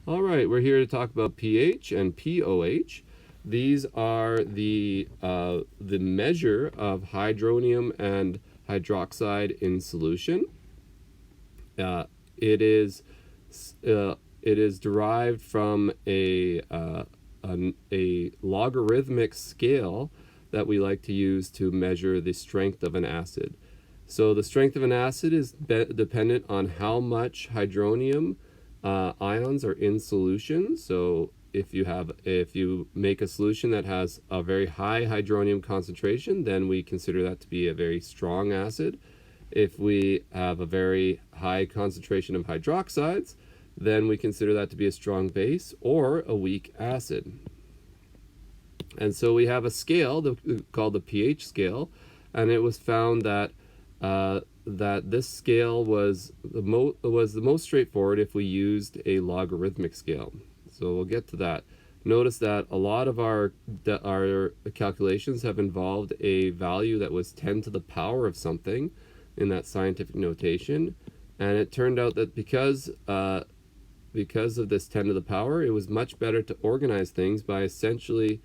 All right, we're here to talk about pH and pOH. These are the measure of hydronium and hydroxide in solution. Uh, it is it is derived from a logarithmic scale that we like to use to measure the strength of an acid. So the strength of an acid is dependent on how much hydronium ions are in solution. So if you make a solution that has a very high hydronium concentration, then we consider that to be a very strong acid. If we have a very high concentration of hydroxides, then we consider that to be a strong base or a weak acid. And so we have a scale called the pH scale, and it was found that that this scale was the most straightforward if we used a logarithmic scale. So we'll get to that. Notice that a lot of our calculations have involved a value that was 10 to the power of something in that scientific notation, and it turned out that because of this 10 to the power, it was much better to organize things by essentially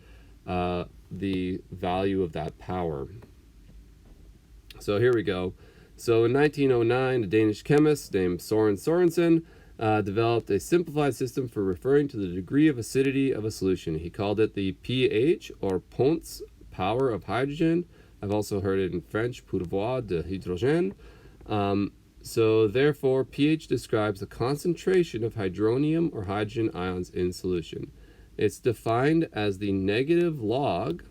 the value of that power. So here we go. So in 1909, a Danish chemist named Søren Sørensen developed a simplified system for referring to the degree of acidity of a solution. He called it the pH, or Ponce's power of hydrogen. I've also heard it in French, pourvoir de hydrogène. So therefore, pH describes the concentration of hydronium or hydrogen ions in solution. It's defined as the negative log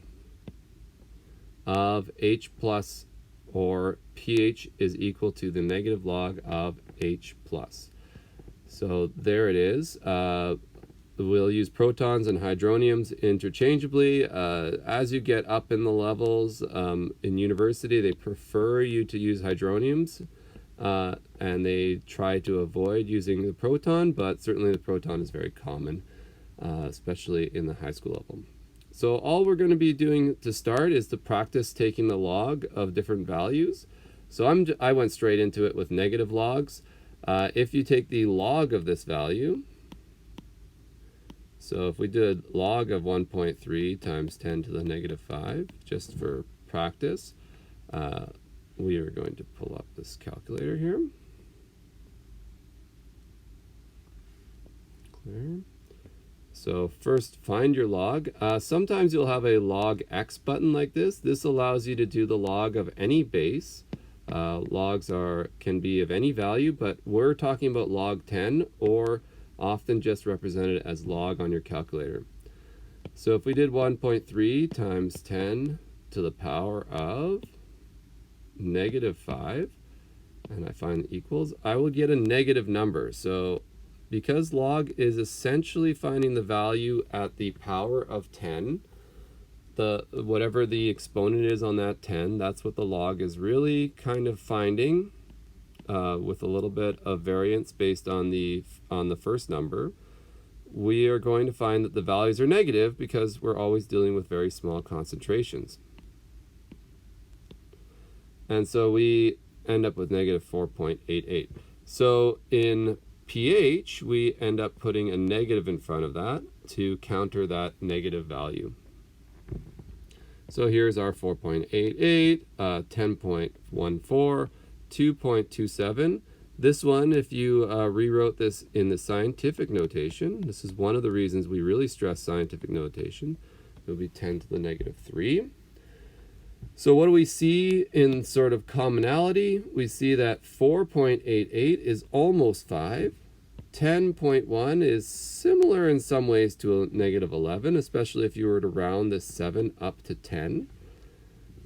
of H plus, or pH is equal to the negative log of H plus. So there it is. We'll use protons and hydroniums interchangeably. As you get up in the levels in university, they prefer you to use hydroniums, and they try to avoid using the proton, but certainly the proton is very common, especially in the high school level. So all we're going to be doing to start is to practice taking the log of different values. So I went straight into it with negative logs. If you take the log of this value, so if we did log of 1.3 times 10 to the negative 5, just for practice, we are going to pull up this calculator here. Clear. So first, find your log. Sometimes you'll have a log x button like this. This allows you to do the log of any base. Logs can be of any value, but we're talking about log 10, or often just represented as log on your calculator. So if we did 1.3 times 10 to the power of negative 5, and I find equals, I will get a negative number. So because log is essentially finding the value at the power of 10, whatever the exponent is on that 10, that's what the log is really kind of finding, with a little bit of variance based on the first number. We are going to find that the values are negative because we're always dealing with very small concentrations. And so we end up with negative 4.88. So in pH, we end up putting a negative in front of that to counter that negative value. So here's our 4.88, 10.14, 2.27. This one, if you rewrote this in the scientific notation, this is one of the reasons we really stress scientific notation, it would be 10 to the negative 3. So what do we see in sort of commonality? We see that 4.88 is almost 5. 10.1 is similar in some ways to a negative 11, especially if you were to round this 7 up to 10.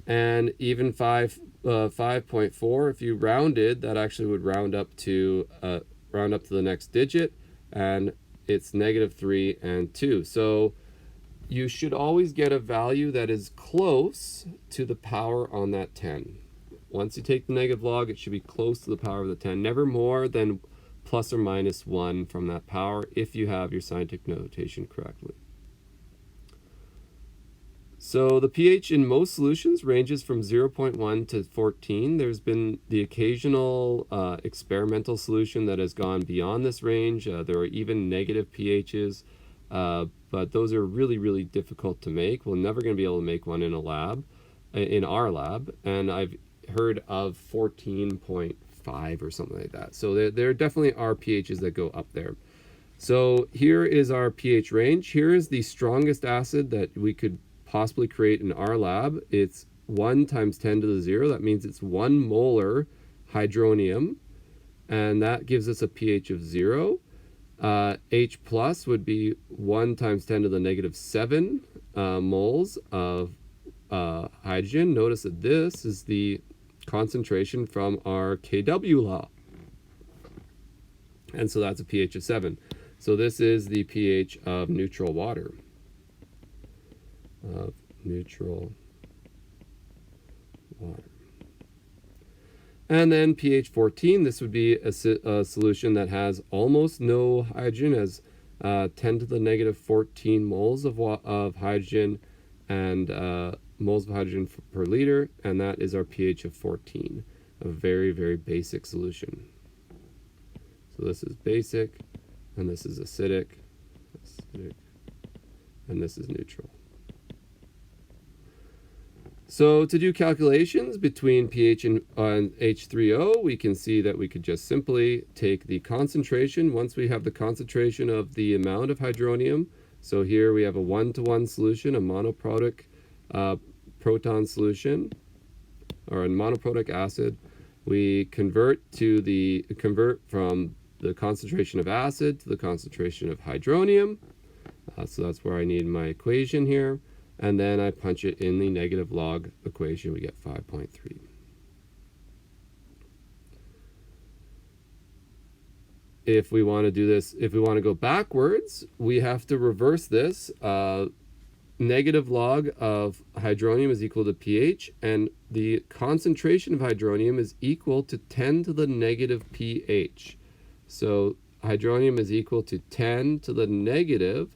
And even 5.4, if you rounded, that actually would round up to the next digit, and it's negative 3 and 2. So you should always get a value that is close to the power on that 10. Once you take the negative log, it should be close to the power of the 10, never more than plus or minus 1 from that power if you have your scientific notation correctly. So the pH in most solutions ranges from 0.1 to 14. There's been the occasional experimental solution that has gone beyond this range. There are even negative pHs, but those are really, really difficult to make. We're never going to be able to make one in a lab, in our lab, and I've heard of 14.5 or something like that. So there definitely are pHs that go up there. So here is our pH range. Here is the strongest acid that we could possibly create in our lab. It's 1 times 10 to the 0. That means it's 1 molar hydronium, and that gives us a pH of 0. H plus would be 1 times 10 to the negative 7 moles of hydrogen. Notice that this is the concentration from our KW law. And so that's a pH of 7. So this is the pH of neutral water. Of neutral water. And then pH 14, this would be a solution that has almost no hydrogen, as 10 to the negative 14 moles of hydrogen and moles of hydrogen per liter, and that is our pH of 14, a very, very basic solution. So this is basic, and this is acidic, and this is neutral. So to do calculations between pH and H3O, we can see that we could just simply take the concentration. Once we have the concentration of the amount of hydronium, so here we have a 1-to-1 solution, a monoprotic proton solution, or a monoprotic acid. We convert from the concentration of acid to the concentration of hydronium. So that's where I need my equation here. And then I punch it in the negative log equation. We get 5.3. If we want to do this, if we want to go backwards, we have to reverse this. Negative log of hydronium is equal to pH, and the concentration of hydronium is equal to 10 to the negative pH. So hydronium is equal to 10 to the negative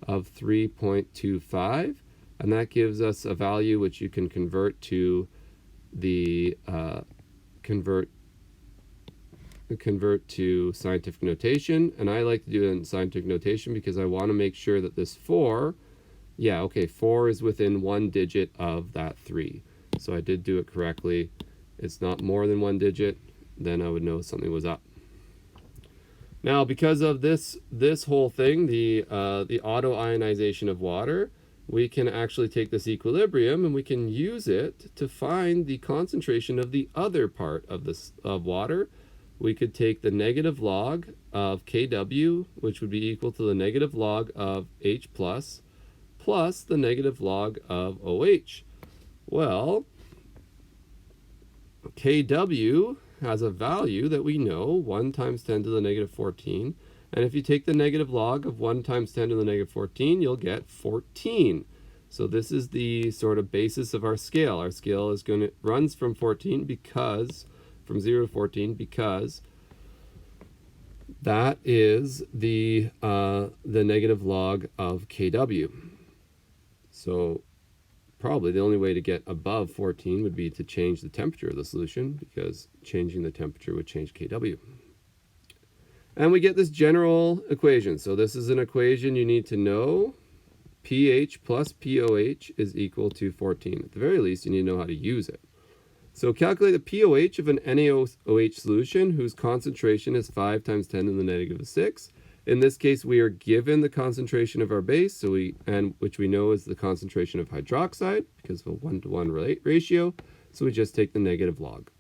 of 3.25, and that gives us a value which you can convert to the convert to scientific notation. And I like to do it in scientific notation because I want to make sure that this 4, 4 is within 1 digit of that 3. So I did do it correctly. It's not more than 1 digit, then I would know something was up. Now, because of this whole thing, the auto-ionization of water, we can actually take this equilibrium and we can use it to find the concentration of the other part of water. We could take the negative log of Kw, which would be equal to the negative log of H plus the negative log of OH. Well, Kw has a value that we know, 1 times 10 to the negative 14. And if you take the negative log of 1 times 10 to the negative 14, you'll get 14. So this is the sort of basis of our scale. Our scale is runs from 14 from 0 to 14 because that is the negative log of Kw. So probably the only way to get above 14 would be to change the temperature of the solution, because changing the temperature would change Kw. And we get this general equation. So this is an equation you need to know. pH plus pOH is equal to 14. At the very least, you need to know how to use it. So calculate the pOH of an NaOH solution whose concentration is 5 times 10 to the negative 6. In this case, we are given the concentration of our base, which we know is the concentration of hydroxide because of a 1-to-1 ratio. So we just take the negative log.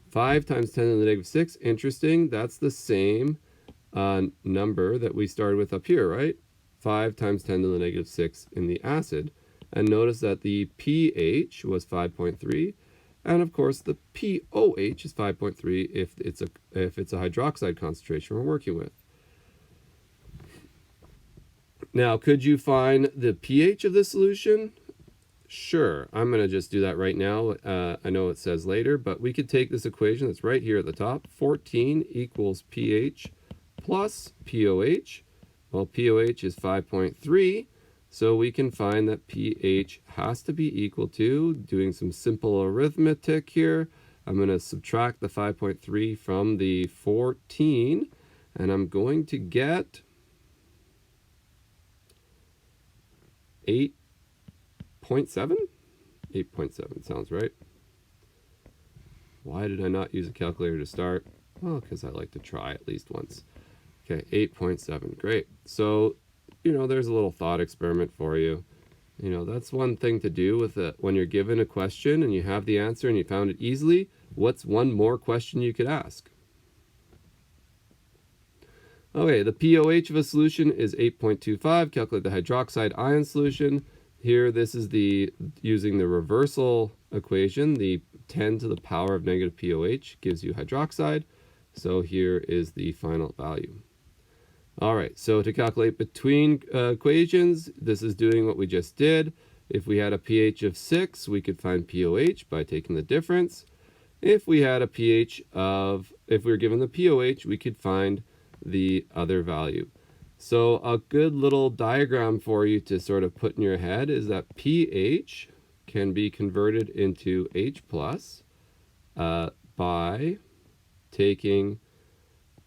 5 times 10 to the negative 6, interesting. That's the same number that we started with up here, right? 5 times 10 to the negative 6 in the acid. And notice that the pH was 5.3. And of course, the pOH is 5.3 if it's a hydroxide concentration we're working with. Now, could you find the pH of this solution? Sure, I'm going to just do that right now. I know it says later, but we could take this equation that's right here at the top. 14 equals pH plus pOH. Well, pOH is 5.3. So we can find that pH has to be equal to, doing some simple arithmetic here, I'm going to subtract the 5.3 from the 14, and I'm going to get 8.7? 8.7 sounds right. Why did I not use a calculator to start? Well, because I like to try at least once. Okay, 8.7, great. So, there's a little thought experiment for you. That's one thing to do with it. When you're given a question and you have the answer and you found it easily, what's one more question you could ask? Okay, the pOH of a solution is 8.25. Calculate the hydroxide ion solution. Here, this is using the reversal equation. The 10 to the power of negative pOH gives you hydroxide. So here is the final value. All right, so to calculate between equations, this is doing what we just did. If we had a pH of 6, we could find pOH by taking the difference. If we had a pH of, if we were given the pOH, we could find the other value. So a good little diagram for you to sort of put in your head is that pH can be converted into H plus by taking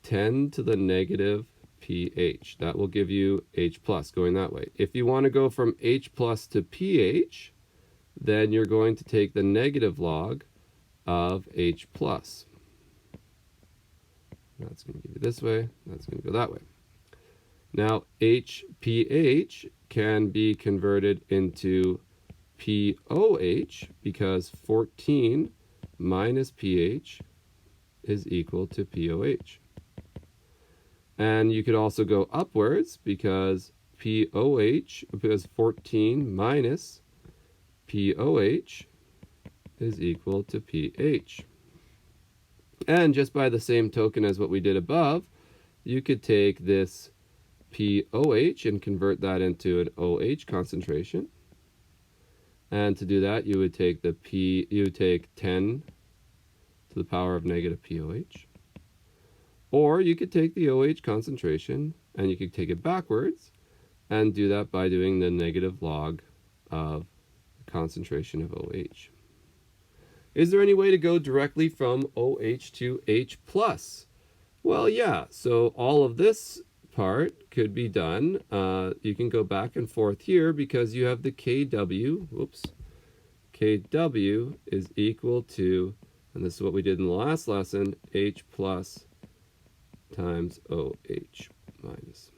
10 to the negative pH. That will give you H plus going that way. If you want to go from H plus to pH, then you're going to take the negative log of H plus. That's going to give you this way, that's going to go that way. Now HPH can be converted into pOH because 14 minus pH is equal to pOH. And you could also go upwards because pOH, because 14 minus pOH is equal to pH. And just by the same token as what we did above, you could take this pOH and convert that into an OH concentration. And to do that, you would take you would take 10 to the power of negative pOH. Or you could take the OH concentration and you could take it backwards and do that by doing the negative log of the concentration of OH. Is there any way to go directly from OH to H plus? Well, yeah. So all of this part could be done. You can go back and forth here because you have the KW. Whoops. KW is equal to, and this is what we did in the last lesson, H plus times OH minus.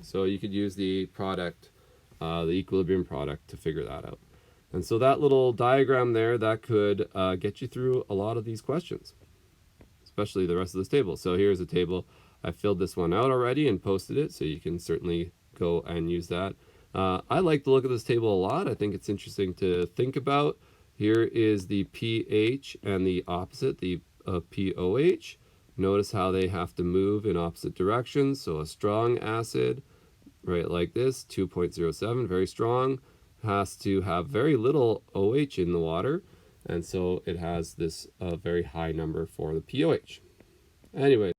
So you could use the product, the equilibrium product, to figure that out. And so that little diagram there, that could get you through a lot of these questions, especially the rest of this table. So here's a table. I filled this one out already and posted it, so you can certainly go and use that. I like to look at this table a lot. I think it's interesting to think about. Here is the pH and the opposite, the pOH. Notice how they have to move in opposite directions. So a strong acid, right, like this, 2.07, very strong, has to have very little OH in the water. And so it has this very high number for the pOH. Anyway.